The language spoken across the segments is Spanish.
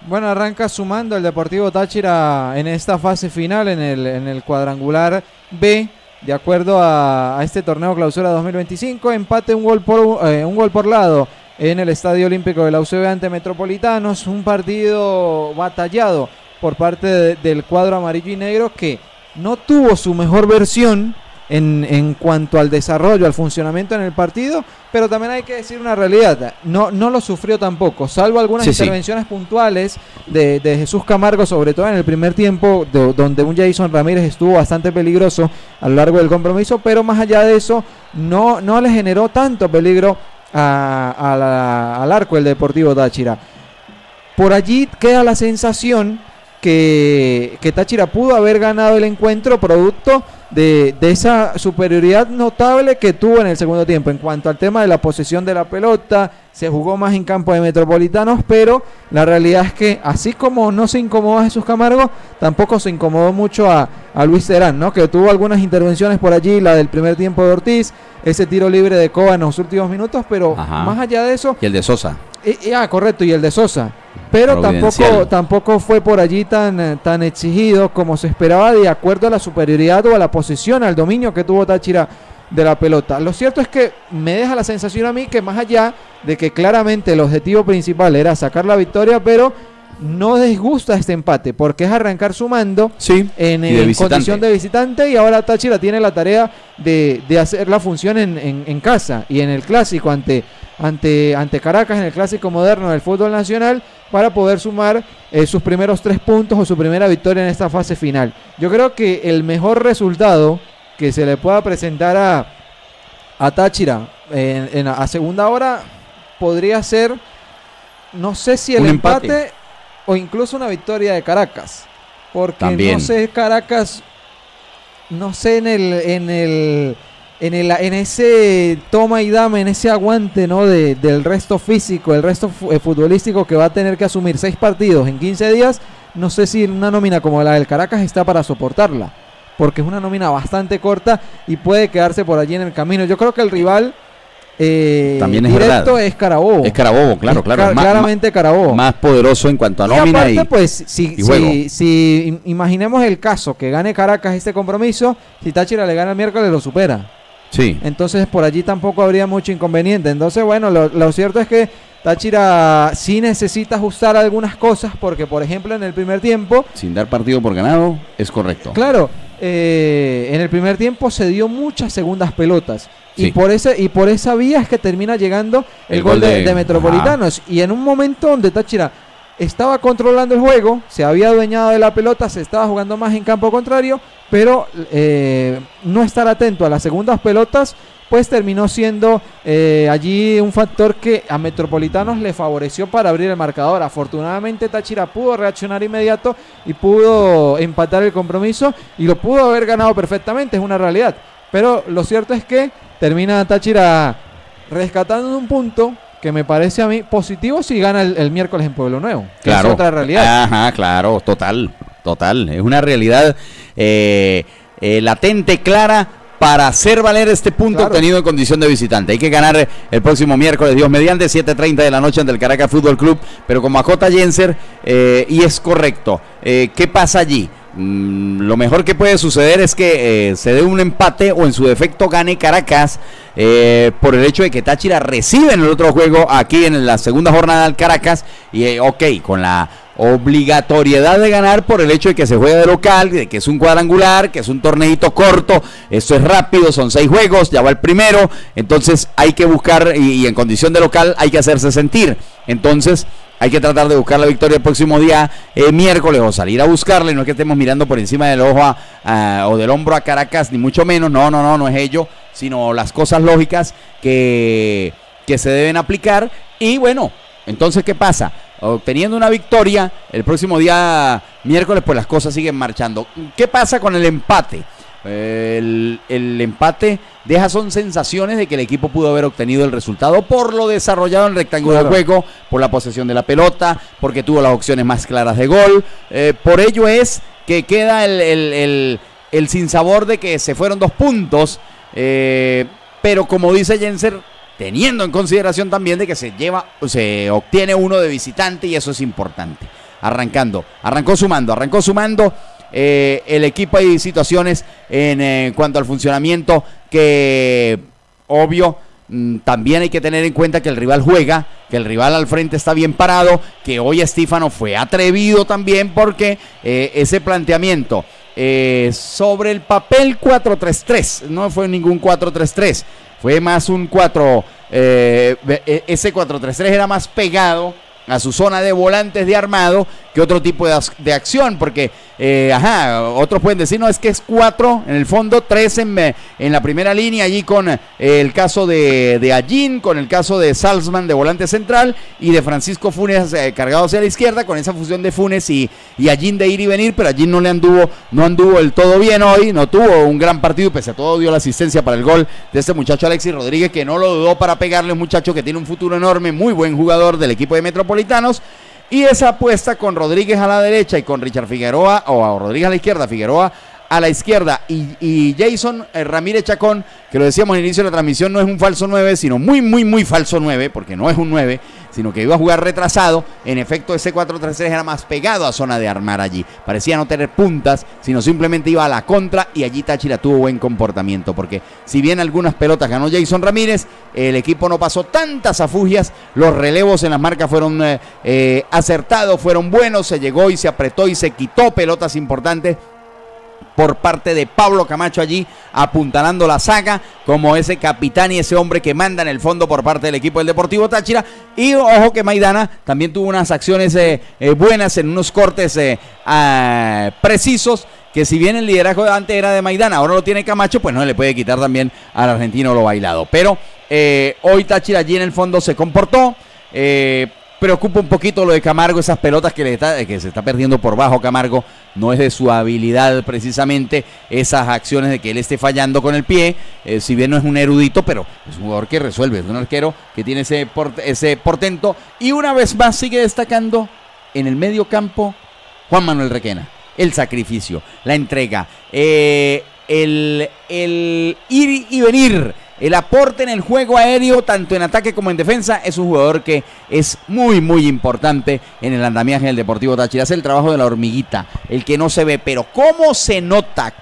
Bueno, arranca sumando el Deportivo Táchira en esta fase final, en el cuadrangular B, de acuerdo a este torneo Clausura 2025. Empate un gol por lado en el Estadio Olímpico de la UCB ante Metropolitanos. Un partido batallado por parte del cuadro amarillo y negro, que no tuvo su mejor versión en cuanto al desarrollo, al funcionamiento en el partido, pero también hay que decir una realidad, no lo sufrió tampoco, salvo algunas intervenciones puntuales de Jesús Camargo, sobre todo en el primer tiempo, donde un Jason Ramírez estuvo bastante peligroso a lo largo del compromiso, pero más allá de eso, no le generó tanto peligro al arco el Deportivo Táchira. Por allí queda la sensación que Táchira pudo haber ganado el encuentro producto de esa superioridad notable que tuvo en el segundo tiempo. En cuanto al tema de la posesión de la pelota, se jugó más en campo de Metropolitanos, pero la realidad es que así como no se incomodó a Jesús Camargo, tampoco se incomodó mucho a Luis Terán, ¿no? Que tuvo algunas intervenciones por allí, la del primer tiempo de Ortiz, ese tiro libre de Cova en los últimos minutos, pero más allá de eso... Y el de Sosa. Correcto, y el de Sosa. Pero tampoco fue por allí tan exigido como se esperaba, de acuerdo a la superioridad o a la posesión, al dominio que tuvo Táchira de la pelota. Lo cierto es que me deja la sensación a mí que, más allá de que claramente el objetivo principal era sacar la victoria, pero no disgusta este empate, porque es arrancar sumando en condición de visitante, y ahora Táchira tiene la tarea de hacer la función en casa y en el clásico ante Caracas, en el clásico moderno del fútbol nacional, para poder sumar sus primeros 3 puntos o su primera victoria en esta fase final. Yo creo que el mejor resultado que se le pueda presentar a Táchira a segunda hora podría ser, no sé si el empate o incluso una victoria de Caracas, porque también, no sé, Caracas, no sé, en ese toma y dame, en ese aguante, ¿no? del resto físico, el resto futbolístico que va a tener que asumir 6 partidos en 15 días, no sé si una nómina como la del Caracas está para soportarla, porque es una nómina bastante corta y puede quedarse por allí en el camino. Yo creo que el rival también directo es Carabobo. Es Carabobo, claro. Claramente Carabobo. Más poderoso en cuanto a nómina aparte, pues, si imaginemos el caso que gane Caracas este compromiso, si Táchira le gana el miércoles lo supera. Sí. Entonces por allí tampoco habría mucho inconveniente. Entonces, bueno, lo cierto es que Táchira sí necesita ajustar algunas cosas, porque, por ejemplo, en el primer tiempo... Sin dar partido por ganado, es correcto. Claro, en el primer tiempo se dio muchas segundas pelotas. Sí. Y por esa vía es que termina llegando el gol de Metropolitanos. Y en un momento donde Táchira estaba controlando el juego, se había adueñado de la pelota, se estaba jugando más en campo contrario, pero no estar atento a las segundas pelotas, pues terminó siendo allí un factor que a Metropolitanos le favoreció para abrir el marcador. Afortunadamente Táchira pudo reaccionar inmediato y pudo empatar el compromiso, y lo pudo haber ganado perfectamente, es una realidad. Pero lo cierto es que termina Táchira rescatando un punto que me parece a mí positivo si gana el miércoles en Pueblo Nuevo. Claro. Es otra realidad. Ajá, claro, total. Es una realidad latente, clara, para hacer valer este punto obtenido en condición de visitante. Hay que ganar el próximo miércoles, Dios mediante, 7:30 de la noche ante el Caracas Fútbol Club, pero como acota Jenser, y es correcto. ¿Qué pasa allí? Lo mejor que puede suceder es que se dé un empate, o en su defecto gane Caracas, por el hecho de que Táchira recibe en el otro juego aquí en la segunda jornada al Caracas, y con la obligatoriedad de ganar por el hecho de que se juega de local, de que es un cuadrangular, que es un torneito corto, esto es rápido, son 6 juegos, ya va el primero, entonces hay que buscar, y en condición de local hay que hacerse sentir. Entonces hay que tratar de buscar la victoria el próximo día, miércoles, o salir a buscarle. No es que estemos mirando por encima del ojo o del hombro a Caracas, ni mucho menos, no es ello, sino las cosas lógicas que se deben aplicar. Y bueno, entonces, ¿qué pasa? Obteniendo una victoria el próximo día miércoles, pues las cosas siguen marchando. ¿Qué pasa con el empate? El empate son sensaciones de que el equipo pudo haber obtenido el resultado por lo desarrollado en el rectángulo del juego, por la posesión de la pelota, porque tuvo las opciones más claras de gol. Por ello es que queda el sinsabor de que se fueron 2 puntos, pero como dice Jenser, teniendo en consideración también de que se obtiene uno de visitante, y eso es importante. arrancó sumando. El equipo, hay situaciones en cuanto al funcionamiento que, obvio, también hay que tener en cuenta que el rival juega, que el rival al frente está bien parado, que hoy Estífano fue atrevido también porque ese planteamiento sobre el papel 4-3-3, no fue ningún 4-3-3, fue más un 4, ese 4-3-3 era más pegado a su zona de volantes de armado que otro tipo de acción, porque otros pueden decir, no, es que es 4 en el fondo, 3 en la primera línea, allí con el caso de Allín, con el caso de Salzman de volante central y de Francisco Funes cargado hacia la izquierda, con esa fusión de Funes y Allín de ir y venir, pero Allín no anduvo del todo bien hoy, no tuvo un gran partido, pese a todo dio la asistencia para el gol de este muchacho Alexis Rodríguez, que no lo dudó para pegarle, un muchacho que tiene un futuro enorme, muy buen jugador del equipo de Metropolitanos. Y esa apuesta con Rodríguez a la derecha y con Richard Figueroa, o a Rodríguez a la izquierda, Figueroa a la izquierda y Jason Ramírez Chacón, que lo decíamos al inicio de la transmisión, no es un falso 9, sino muy falso 9, porque no es un 9, sino que iba a jugar retrasado. En efecto, ese 4-3-3 era más pegado a zona de armar allí. Parecía no tener puntas, sino simplemente iba a la contra, y allí Táchira tuvo buen comportamiento, porque si bien algunas pelotas ganó Jason Ramírez, el equipo no pasó tantas afugias, los relevos en las marcas fueron acertados, fueron buenos, se llegó y se apretó y se quitó pelotas importantes por parte de Pablo Camacho allí, apuntalando la saga como ese capitán y ese hombre que manda en el fondo por parte del equipo del Deportivo Táchira. Y ojo que Maidana también tuvo unas acciones buenas en unos cortes precisos, que si bien el liderazgo de antes era de Maidana, ahora lo tiene Camacho, pues no le puede quitar también al argentino lo bailado. Pero hoy Táchira allí en el fondo se comportó. Preocupa un poquito lo de Camargo, esas pelotas que se está perdiendo por bajo Camargo, no es de su habilidad precisamente esas acciones de que él esté fallando con el pie, si bien no es un erudito, pero es un jugador que resuelve, es un arquero que tiene ese portento, y una vez más sigue destacando en el medio campo Juan Manuel Requena, el sacrificio, la entrega, el ir y venir, el aporte en el juego aéreo, tanto en ataque como en defensa. Es un jugador que es muy importante en el andamiaje del Deportivo Táchira. Hace el trabajo de la hormiguita, el que no se ve, pero cómo se nota,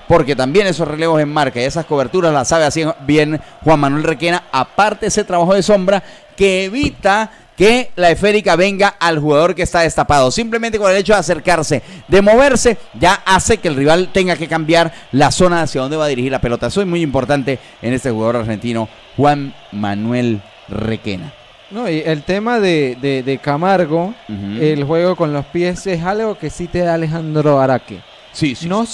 porque también esos relevos en marca y esas coberturas las sabe así bien Juan Manuel Requena. Aparte ese trabajo de sombra que evita que la esférica venga al jugador que está destapado. Simplemente con el hecho de acercarse, de moverse, ya hace que el rival tenga que cambiar la zona hacia donde va a dirigir la pelota. Eso es muy importante en este jugador argentino, Juan Manuel Requena. No, y el tema de Camargo, el juego con los pies, es algo que sí te da Alejandro Araque. Sí, no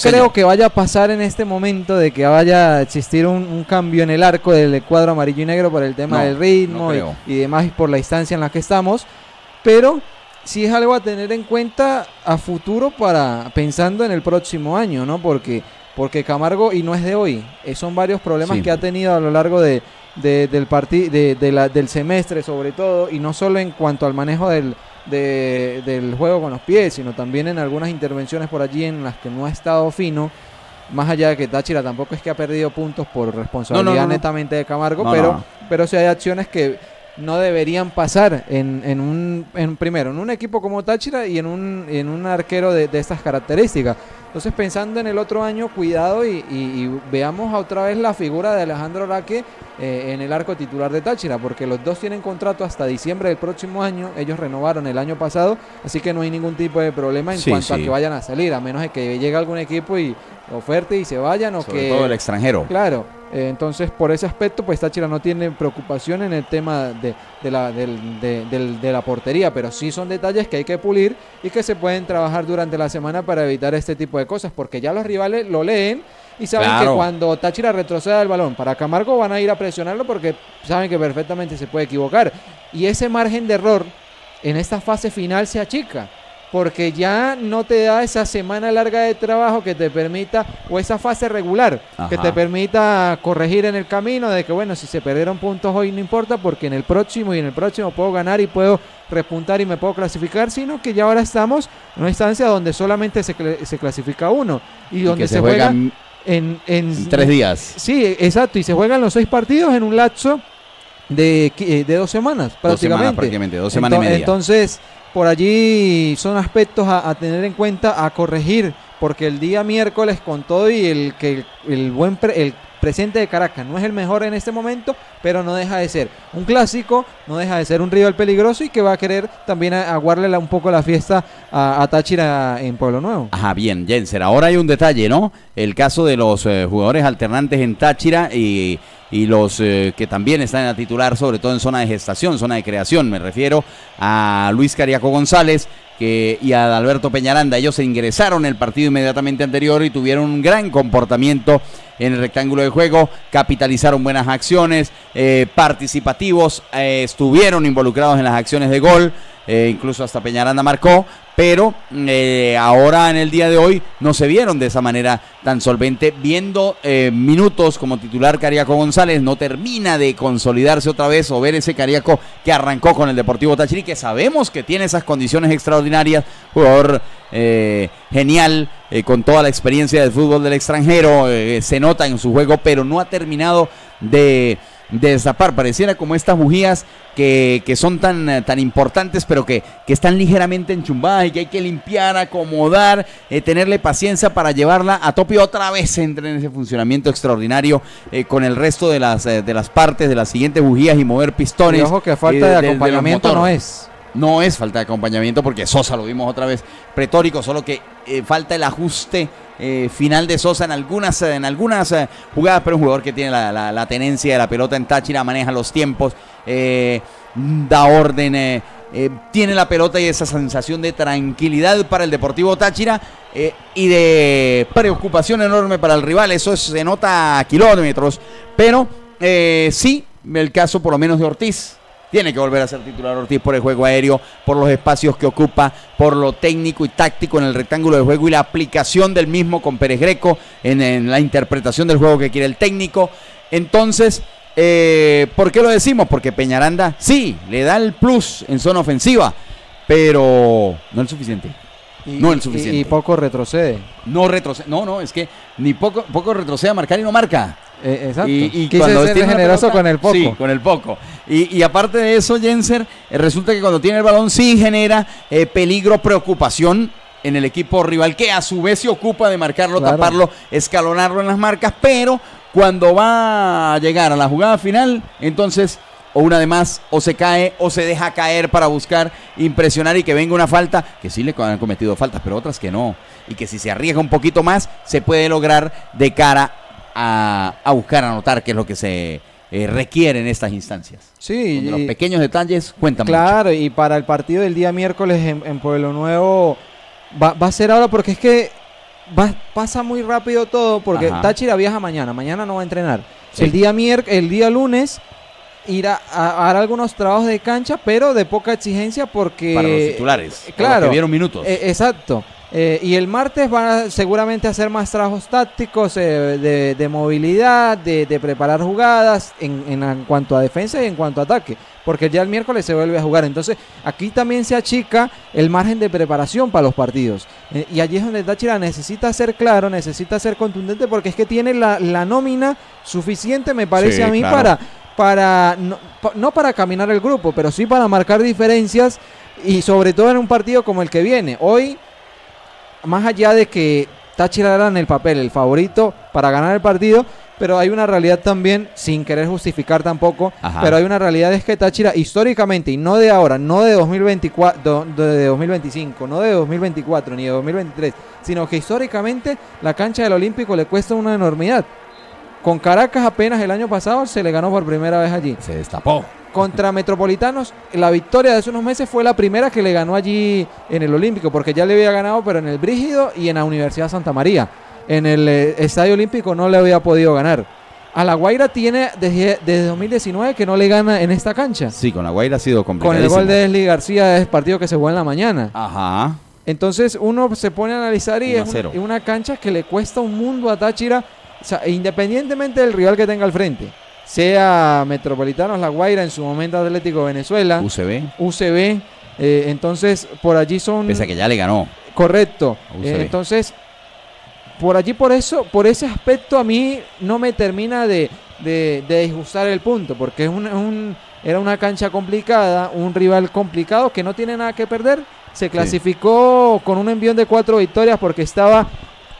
creo que vaya a pasar en este momento de que vaya a existir un cambio en el arco del cuadro amarillo y negro por el tema del ritmo y demás, y por la instancia en la que estamos, pero sí es algo a tener en cuenta a futuro pensando en el próximo año, ¿no? Porque Camargo, y no es de hoy, son varios problemas que ha tenido a lo largo del semestre sobre todo, y no solo en cuanto al manejo del juego con los pies, sino también en algunas intervenciones por allí en las que no ha estado fino, más allá de que Táchira tampoco es que ha perdido puntos por responsabilidad netamente de Camargo, pero sí hay acciones que no deberían pasar primero en un equipo como Táchira y en un arquero de estas características. Entonces, pensando en el otro año, cuidado y veamos otra vez la figura de Alejandro Araque en el arco titular de Táchira, porque los dos tienen contrato hasta diciembre del próximo año. Ellos renovaron el año pasado, así que no hay ningún tipo de problema en cuanto a que vayan a salir, a menos de que llegue algún equipo y oferte y se vayan, o sobre todo el extranjero. Claro, entonces por ese aspecto pues Táchira no tiene preocupación en el tema de la portería, pero sí son detalles que hay que pulir y que se pueden trabajar durante la semana para evitar este tipo de cosas, porque ya los rivales lo leen y saben que cuando Táchira retroceda el balón para Camargo van a ir a presionarlo, porque saben que perfectamente se puede equivocar, y ese margen de error en esta fase final se achica, porque ya no te da esa semana larga de trabajo que te permita, o esa fase regular, que te permita corregir en el camino, de que bueno, si se perdieron puntos hoy no importa, porque en el próximo puedo ganar y puedo repuntar y me puedo clasificar, sino que ya ahora estamos en una instancia donde solamente se clasifica uno, y donde se juega en 3 días. Sí, exacto, y se juegan los 6 partidos en un lapso de 2 semanas prácticamente. 2 semanas y media. Entonces, por allí son aspectos a tener en cuenta, a corregir, porque el día miércoles, con todo y el presente de Caracas no es el mejor en este momento, pero no deja de ser un clásico, no deja de ser un rival peligroso y que va a querer también aguarle un poco la fiesta a Táchira en Pueblo Nuevo. Ajá, bien, Jenser. Ahora hay un detalle, ¿no? El caso de los jugadores alternantes en Táchira y los que también están en la titular, sobre todo en zona de gestación, zona de creación. Me refiero a Luis Cariaco González y a Adalberto Peñaranda. Ellos se ingresaron en el partido inmediatamente anterior y tuvieron un gran comportamiento en el rectángulo de juego, capitalizaron buenas acciones, participativos, estuvieron involucrados en las acciones de gol, incluso hasta Peñaranda marcó, pero ahora en el día de hoy no se vieron de esa manera tan solvente, viendo minutos como titular Cariaco González, no termina de consolidarse otra vez o ver ese Cariaco que arrancó con el Deportivo Táchira, que sabemos que tiene esas condiciones extraordinarias, jugador genial, con toda la experiencia del fútbol del extranjero, se nota en su juego, pero no ha terminado de destapar. Pareciera como estas bujías que son tan importantes, pero que están ligeramente enchumbadas y que hay que limpiar, acomodar, tenerle paciencia para llevarla a tope y otra vez entre en ese funcionamiento extraordinario con el resto de las partes de las siguientes bujías y mover pistones. Y ojo que falta de acompañamiento no es. No es falta de acompañamiento, porque Sosa lo vimos otra vez pretórico, solo que falta el ajuste final de Sosa en algunas jugadas, pero un jugador que tiene la tenencia de la pelota en Táchira, maneja los tiempos, da orden, tiene la pelota y esa sensación de tranquilidad para el Deportivo Táchira y de preocupación enorme para el rival. Eso se nota a kilómetros, pero sí, el caso por lo menos de Ortiz. Tiene que volver a ser titular Ortiz por el juego aéreo, por los espacios que ocupa, por lo técnico y táctico en el rectángulo de juego y la aplicación del mismo con Pérez Greco en la interpretación del juego que quiere el técnico. Entonces, ¿por qué lo decimos? Porque Peñaranda sí, le da el plus en zona ofensiva, pero no es suficiente. No es suficiente. Y poco retrocede. No retrocede. No, es que ni poco retrocede a marcar y no marca. Exacto. Y quise cuando ser generoso con el poco. Sí, con el poco. Y aparte de eso, Jenser, resulta que cuando tiene el balón sí genera peligro, preocupación en el equipo rival, que a su vez se ocupa de marcarlo, claro, taparlo, escalonarlo en las marcas, pero cuando va a llegar a la jugada final, entonces o una de más, o se cae, o se deja caer para buscar impresionar y que venga una falta, que sí le han cometido faltas, pero otras que no, y que si se arriesga un poquito más, se puede lograr de cara a buscar anotar, que es lo que se requiere en estas instancias. Sí, donde los pequeños detalles cuentan mucho. Claro, y para el partido del día miércoles en Pueblo Nuevo va a ser ahora, porque es que pasa muy rápido todo, porque Táchira viaja mañana no va a entrenar. Sí. El día lunes hará algunos trabajos de cancha, pero de poca exigencia, porque para los titulares, claro, los que vieron minutos. Exacto. Y el martes van a seguramente hacer más trabajos tácticos, de movilidad, de preparar jugadas en cuanto a defensa y en cuanto a ataque, porque ya el miércoles se vuelve a jugar. Entonces aquí también se achica el margen de preparación para los partidos, y allí es donde Táchira necesita ser claro, necesita ser contundente, porque es que tiene la nómina suficiente, me parece, sí, a mí, claro, para no para caminar el grupo, pero sí para marcar diferencias, y sobre todo en un partido como el que viene hoy. Más allá de que Táchira era en el papel el favorito para ganar el partido, pero hay una realidad también, sin querer justificar tampoco, pero hay una realidad, es que Táchira históricamente, y no de ahora, no de 2024, de 2025, no de 2024 ni de 2023, sino que históricamente la cancha del Olímpico le cuesta una enormidad. Con Caracas apenas el año pasado se le ganó por primera vez allí. Se destapó. Contra Metropolitanos, la victoria de hace unos meses fue la primera que le ganó allí en el Olímpico, porque ya le había ganado, pero en el Brígido y en la Universidad Santa María. En el Estadio Olímpico no le había podido ganar. A La Guaira tiene desde 2019 que no le gana en esta cancha. Sí, con La Guaira ha sido complicado. Con el gol de Esli García, es partido que se juega en la mañana. Ajá. Entonces uno se pone a analizar y es una cancha que le cuesta un mundo a Táchira, o sea, independientemente del rival que tenga al frente. Sea Metropolitanos, La Guaira, en su momento Atlético Venezuela, UCB, entonces por allí son... Pese a que ya le ganó. Correcto. Entonces por allí, por ese aspecto a mí no me termina de disgustar el punto, porque era una cancha complicada, un rival complicado que no tiene nada que perder. Se clasificó con un envión de 4 victorias porque estaba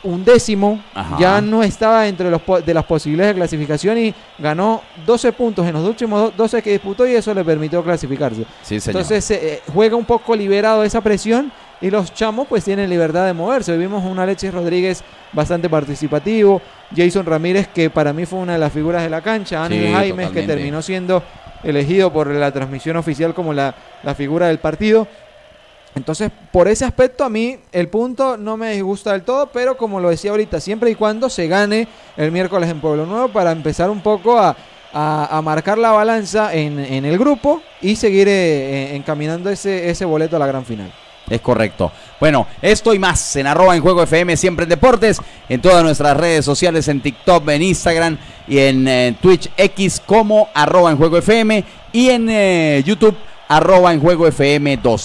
11º, ya no estaba entre de las posibilidades de clasificación y ganó 12 puntos en los últimos 12 que disputó y eso le permitió clasificarse. Sí, señor. Entonces juega un poco liberado esa presión y los chamos pues tienen libertad de moverse. Vimos un Alexis Rodríguez bastante participativo, Jason Ramírez, que para mí fue una de las figuras de la cancha, Ángel Jaimes, que terminó siendo elegido por la transmisión oficial como la figura del partido. Entonces, por ese aspecto, a mí el punto no me disgusta del todo, pero como lo decía ahorita, siempre y cuando se gane el miércoles en Pueblo Nuevo para empezar un poco a marcar la balanza en el grupo y seguir encaminando ese boleto a la gran final. Es correcto. Bueno, esto y más en @enjuegofm, siempre en deportes, en todas nuestras redes sociales, en TikTok, en Instagram y en Twitch X como @enjuegofm y en YouTube @enjuegofm2.